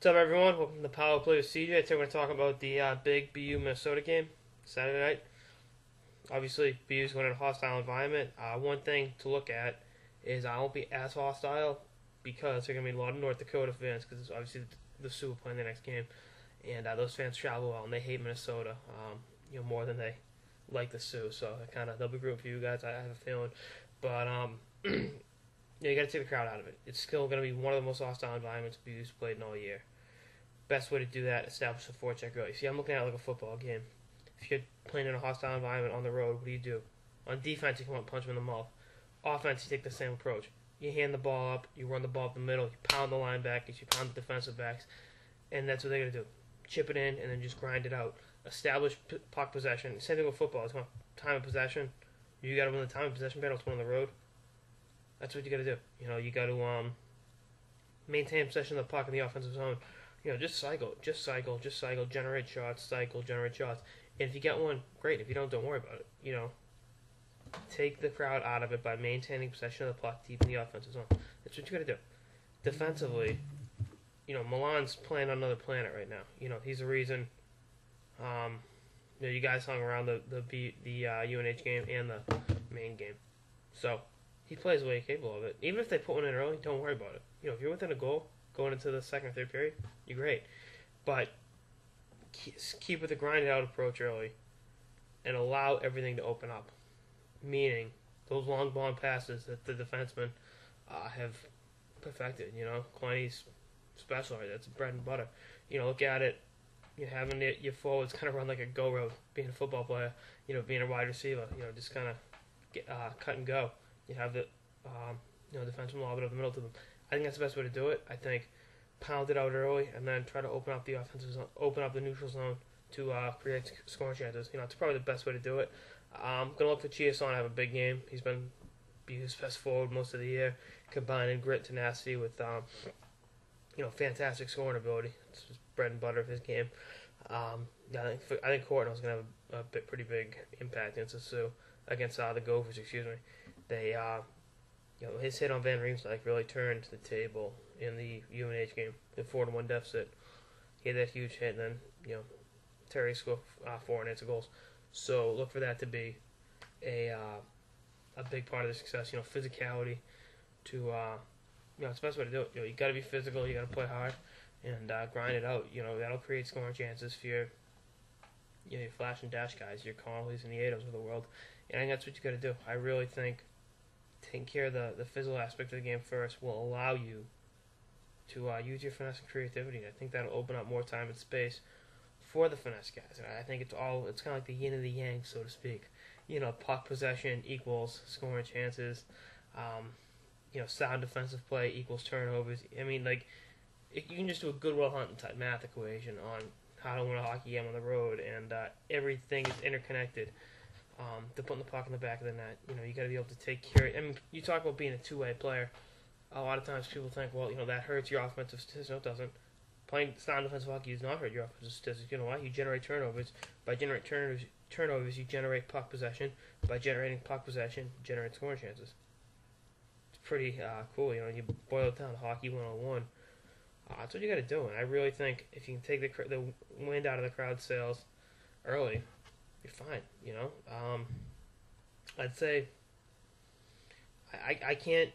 What's up, everyone? Welcome to the Power Play with CJ. Today we're going to talk about the big BU Minnesota game Saturday night. Obviously, BU's going in a hostile environment. One thing to look at is I won't be as hostile because there are going to be a lot of North Dakota fans because obviously the Sioux are playing the next game, and those fans travel well and they hate Minnesota, more than they like the Sioux. So they'll be rooting for you guys. I have a feeling, but you got to take the crowd out of it. It's still going to be one of the most hostile environments BU's played in all year. Best way to do that, establish a forecheck early. See, I'm looking at it like a football game. If you're playing in a hostile environment on the road, what do? On defense, you come out and punch them in the mouth. Offense, you take the same approach. You hand the ball up, you run the ball up the middle, you pound the linebackers, you pound the defensive backs, and that's what they're going to do. Chip it in and then just grind it out. Establish puck possession. Same thing with football. It's time of possession. You got to win the time of possession battle. It's one on the road. That's what you got to do. You got to maintain possession of the puck in the offensive zone. Just cycle, generate shots, generate shots. And if you get one, great. If you don't worry about it. Take the crowd out of it by maintaining possession of the puck deep in the offensive zone. That's what you got to do. Defensively, Milan's playing on another planet right now. He's the reason. You guys hung around the UNH game and the main game, so he plays the way he's capable of it. Even if they put one in early, don't worry about it. If you're within a goal going into the second or third period, you're great. But keep with the grinded out approach early and allow everything to open up. Meaning, those long ball passes that the defensemen have perfected. Quinny's special. That's bread and butter. Look at it. You're having your forwards kind of run like a go road, being a football player, being a wide receiver, just kind of get cut and go. You have the defenseman lob it up the middle to them. I think that's the best way to do it. I think pound it out early and then try to open up the offensive zone, open up the neutral zone to create scoring chances. It's probably the best way to do it. I'm gonna look for Chiasson to have a big game. He's been his best forward most of the year, combining grit, tenacity with fantastic scoring ability. It's just bread and butter of his game. I think Courtnall's gonna have a pretty big impact against the Gophers. Excuse me. They his hit on Van Riemsdyk really turned the table in the UNH game. The 4-1 deficit. He had that huge hit, and then Terriers scored 4 unanswered goals. So look for that to be a big part of the success. Physicality to it's the best way to do it. You got to be physical. You got to play hard and grind it out. That'll create scoring chances for your flash and dash guys, your Connollys and the Adams of the world. And I think that's what you got to do. I really think taking care of the physical aspect of the game first will allow you to use your finesse and creativity. I think that'll open up more time and space for the finesse guys. And I think it's kind of like the yin and the yang, so to speak. Puck possession equals scoring chances. Sound defensive play equals turnovers. I mean, you can just do a Goodwill Hunting type math equation on how to win a hockey game on the road, and everything is interconnected. To put the puck in the back of the net, you got to be able to take care. I mean, you talk about being a two-way player. A lot of times people think, well, that hurts your offensive statistics. No, it doesn't. Playing sound defensive hockey does not hurt your offensive statistics. You know why? You generate turnovers. By generating turnovers, you generate puck possession. By generating puck possession, you generate scoring chances. It's pretty cool. You boil it down to hockey 101. That's what you got to do. And I really think if you can take the wind out of the crowd sails early, you're fine. I'd say I can't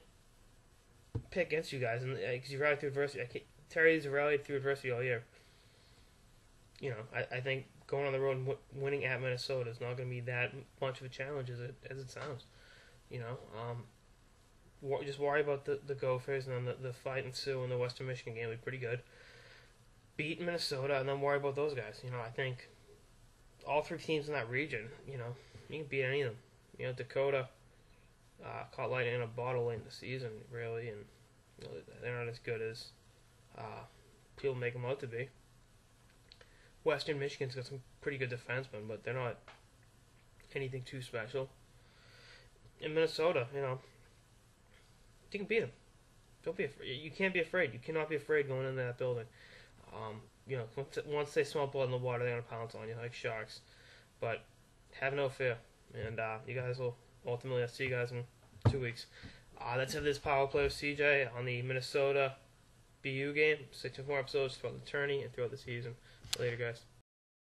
pick against you guys because you rallied through adversity. Terriers have rallied through adversity all year. I think going on the road and winning at Minnesota is not going to be that much of a challenge as it sounds. Just worry about the Gophers, and then the fight in Sioux and the Western Michigan game will be pretty good. Beat Minnesota, and then worry about those guys. I think all three teams in that region, you can beat any of them. Dakota caught lightning in a bottle late in the season, really, and they're not as good as people make them out to be. Western Michigan's got some pretty good defensemen, but they're not anything too special. In Minnesota, you can beat them. Don't be afraid. You can't be afraid. You cannot be afraid going into that building. Once they smell blood in the water, they're going to pounce on you like sharks. But have no fear. And you guys will ultimately, I'll see you guys in 2 weeks. That's it for this Power Play with CJ on the Minnesota BU game, 6 more episodes throughout the tourney and throughout the season. Later, guys.